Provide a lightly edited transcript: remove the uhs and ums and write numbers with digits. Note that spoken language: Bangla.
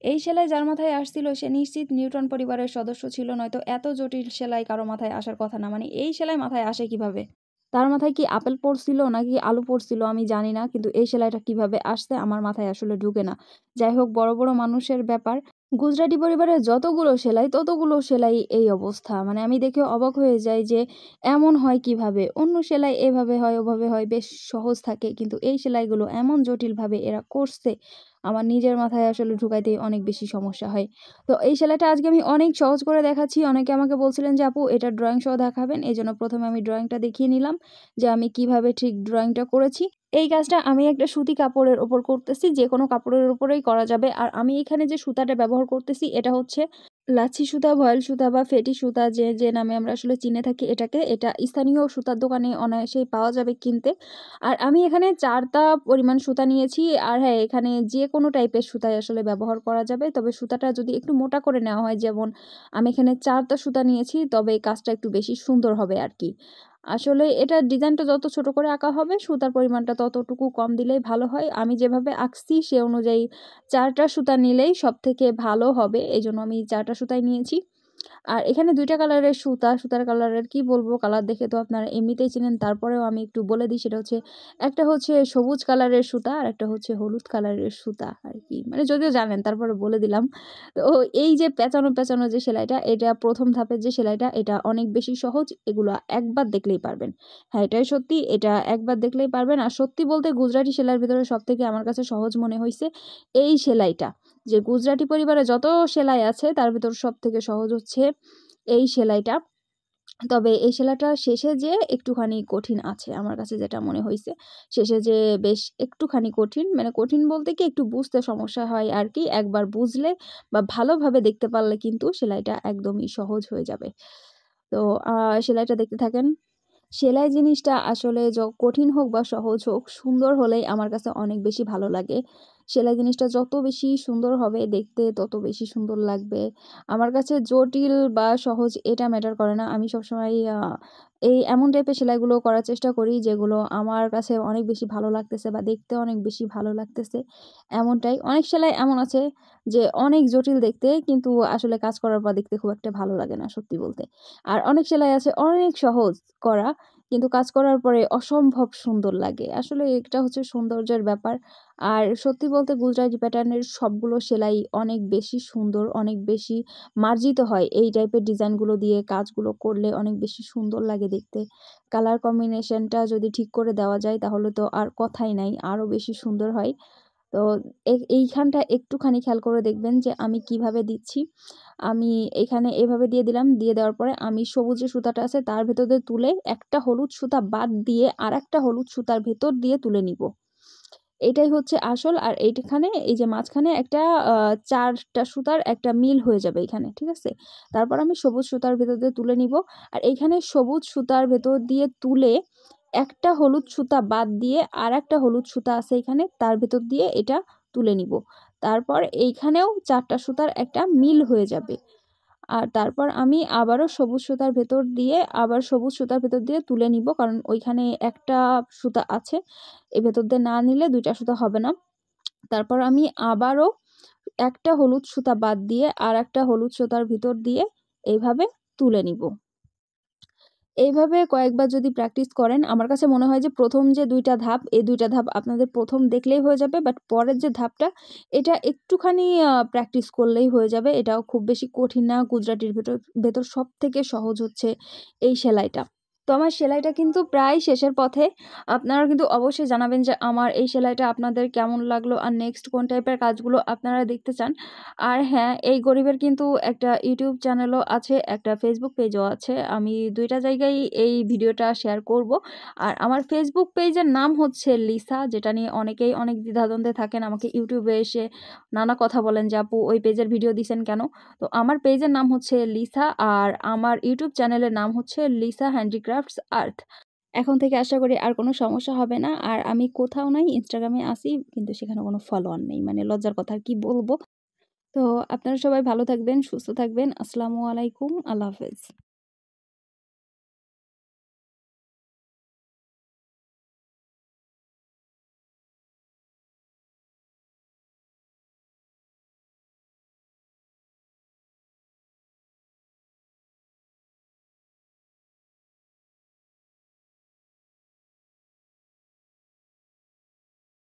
এই সেলাই যার মাথায় আসছিল সে নিশ্চিত নিউটন পরিবারের সদস্য ছিল, নয়তো এত জটিল সেলাই কারো মাথায় আসার কথা না। মানে এই সেলাই মাথায় আসে কিভাবে? তার মাথায় কি আপেল পড়ছিল নাকি আলু পড়ছিল আমি জানি না। কিন্তু এই সেলাইটা কিভাবে আসছে আমার মাথায় আসলে ঢুকে না। যাই হোক, বড়, বড় মানুষের ব্যাপার। গুজরাটি পরিবারের যতগুলো সেলাই ততগুলো সেলাই এই অবস্থা। মানে আমি দেখে অবাক হয়ে যাই যে এমন হয় কিভাবে? অন্য সেলাই এভাবে হয়, ওভাবে হয়, বেশ সহজ থাকে। কিন্তু এই সেলাইগুলো এমন জটিলভাবে এরা করছে, আমার নিজের মাথায় আসলে ঢুকাইতেই অনেক বেশি সমস্যা হয়। তো এই সেলাইটা আজকে আমি অনেক সহজ করে দেখাচ্ছি। অনেকে আমাকে বলছিলেন যে, "আপু এটা ড্রইং সহ দেখাবেন।" এজন্য ১ম এ আমি ড্রইংটা দেখিয়ে নিলাম যে আমি কিভাবে ঠিক ড্রইংটা করেছি। এই কাজটা আমি একটা সুতি কাপড়ের উপর করতেছি। যেকোনো কাপড়ের উপরেই করা যাবে। আর আমি এখানে যে সুতাটা ব্যবহার করতেছি এটা হচ্ছে লাচ্ছি সুতা, ভয়েল সুতা বা ফেটি সুতা, যে নামে আমরা আসলে চিনে থাকি এটাকে। এটা স্থানীয় সুতার দোকানে অনায়াসেই পাওয়া যাবে কিনতে। আর আমি এখানে ৪ টা পরিমাণ সুতা নিয়েছি। আর হ্যাঁ, এখানে যেকোনো টাইপের সুতাই আসলে ব্যবহার করা যাবে। তবে সুতাটা যদি একটু মোটা করে নেওয়া হয়, যেমন আমি এখানে ৪ টা সুতা নিয়েছি, তবে কাজটা একটু বেশি সুন্দর হবে আরকি। আসলে এটার ডিজাইনটা যত ছোট করে আঁকা হবে, সুতার পরিমাণটা ততটুকু কম দিলেই ভালো হয়। আমি যেভাবে আঁকছি সে অনুযায়ী ৪ টা সুতা নিলেই সবথেকে ভালো হবে। এজন্য আমি ৪ টা সুতাই নিয়েছি। আর এখানে ২ টা কালারের সুতা, সুতার কালারের কি বলবো, কালার দেখে তো আপনারা এমনিতেই চিনেন। তারপরেও আমি একটু বলে দিই, সেটা হচ্ছে একটা হচ্ছে সবুজ কালারের সুতা আর একটা হচ্ছে হলুদ কালারের সুতা আরকি। মানে যদিও জানেন তারপরে বলে দিলাম। তো এই যে পেঁচানো, পেঁচানো যে সেলাইটা, এটা ১ম ধাপের যে সেলাইটা, এটা অনেক বেশি সহজ। এগুলা একবার দেখলেই পারবেন। হ্যাঁ, এটাই সত্যি। এটা একবার দেখলেই পারবেন। আর সত্যি বলতে গুজরাটি সেলাইয়ের ভেতরে সবথেকে আমার কাছে সহজ মনে হইছে এই সেলাইটা। যে গুজরাটি পরিবারে যত সেলাই আছে তার ভেতর সবথেকে সহজ হচ্ছে এই সেলাইটা। তবে এই সেলাইটার শেষে যেয়ে একটুখানি কঠিন আছে আমার কাছে যেটা মনে হইছে। শেষে যেয়ে বেশ একটুখানি কঠিন, মানে কঠিন বলতে কি একটু বুঝতে সমস্যা হয় আরকি। একবার বুঝলে বা ভালোভাবে দেখতে পারলে কিন্তু সেলাইটা একদমই সহজ হয়ে যাবে। তো আ সেলাইটা দেখতে থাকেন। সেলাই জিনিসটা আসলে কঠিন হোক বা সহজ হোক, সুন্দর হলেই আমার কাছে অনেক বেশি ভালো লাগে। সেলাই জিনিসটা যত বেশি সুন্দর হবে দেখতে, তত বেশি সুন্দর লাগবে। আমার কাছে জটিল বা সহজ এটা ম্যাটার করে না। আমি সবসময় এই এমন টাইপের সেলাইগুলো করার চেষ্টা করি যেগুলো আমার কাছে অনেক বেশি ভালো লাগতেছে বা দেখতে অনেক বেশি ভালো লাগতেছে, এমনটাই। অনেক সেলাই এমন আছে যে অনেক জটিল দেখতে, কিন্তু আসলে কাজ করার পর দেখতে খুব একটা ভালো লাগে না সত্যি বলতে। আর অনেক সেলাই আছে অনেক সহজ করা, কিন্তু কাজ করার পরে অসম্ভব সুন্দর লাগে। আসলে এটা হচ্ছে সৌন্দর্যের ব্যাপার। আর সত্যি বলতে গুজরাটি প্যাটার্নের সবগুলো সেলাই অনেক বেশি সুন্দর, অনেক বেশি মার্জিত হয়। এই টাইপের ডিজাইনগুলো দিয়ে কাজগুলো করলে অনেক বেশি সুন্দর লাগে দেখতে। কালার কম্বিনেশনটা যদি ঠিক করে দেওয়া যায় তাহলে তো আর কথাই নাই, আরো বেশি সুন্দর হয়। তো এইখানটা একটুখানি খেয়াল করে দেখবেন যে আমি কিভাবে দিচ্ছি। আমি এখানে এভাবে দিয়ে দিলাম। দিয়ে দেওয়ার পরে আমি সবুজ যে সুতাটা আছে তার ভেতর দিয়ে তুলে একটা হলুদ সুতা বাদ দিয়ে আরেকটা হলুদ সুতার ভেতর দিয়ে তুলে নিবো। এটাই হচ্ছে আসল। আর এইখানে এই যে মাঝখানে একটা ৪ টা সুতার একটা মিল হয়ে যাবে এইখানে। ঠিক আছে? তারপর আমি সবুজ সুতার ভেতর দিয়ে তুলে নিবো। আর এইখানে সবুজ সুতার ভেতর দিয়ে তুলে একটা হলুদ সুতা বাদ দিয়ে আরেকটা হলুদ সুতা আছে এখানে, তার ভেতর দিয়ে এটা তুলে নিবো। তারপর এইখানেও ৪ টা সুতার একটা মিল হয়ে যাবে। আর তারপর আমি আবারও সবুজ সুতার ভেতর দিয়ে আবার সবুজ সুতার ভেতর দিয়ে তুলে নিবো। কারণ ওইখানে একটা সুতা আছে। এর ভেতর দিয়ে না নিলে ২ টা সুতা হবে না। তারপর আমি আবারও একটা হলুদ সুতা বাদ দিয়ে আরেকটা হলুদ সুতার ভিতর দিয়ে এইভাবে তুলে নিবো। এইভাবে কয়েকবার যদি প্র্যাকটিস করেন, আমার কাছে মনে হয় যে ১ম যে ২ টা ধাপ, এই ২ টা ধাপ আপনাদের ১ম দেখলেই হয়ে যাবে। বাট পরের যে ধাপটা, এটা একটুখানি প্র্যাকটিস করলেই হয়ে যাবে। এটাও খুব বেশি কঠিন না। গুজরাটির ভেতর সবথেকে সহজ হচ্ছে এই সেলাইটা। তো আমার সেলাইটা কিন্তু প্রায় শেষের পথে। আপনারা কিন্তু অবশ্যই জানাবেন যে আমার এই সেলাইটা আপনাদের কেমন লাগলো আর নেক্সট কোন টাইপের কাজগুলো আপনারা দেখতে চান। আর হ্যাঁ, এই গরিবের কিন্তু একটা ইউটিউব চ্যানেলও আছে, একটা ফেসবুক পেজও আছে। আমি ২ টা জায়গায়ই এই ভিডিওটা শেয়ার করব। আর আমার ফেসবুক পেজের নাম হচ্ছে লিসা, যেটা নিয়ে অনেকেই অনেক দ্বিধাদ্বন্দ্বে থাকেন। আমাকে ইউটিউবে এসে নানা কথা বলেন যে, "আপু ওই পেজের ভিডিও দিছেন কেন?" তো আমার পেজের নাম হচ্ছে লিসা আর আমার ইউটিউব চ্যানেলের নাম হচ্ছে লিসা হ্যান্ডিক্রাফটস আর্থ। এখন থেকে আশা করি আর কোনো সমস্যা হবে না। আর আমি কোথাও নাই, ইনস্টাগ্রামে আছি কিন্তু সেখানে কোনো ফলোয়ার নেই। মানে লজ্জার কথা আর কি বলব। তো আপনারা সবাই ভালো থাকবেন, সুস্থ থাকবেন। আসসালামু আলাইকুম। আল্লাহ হাফেজ।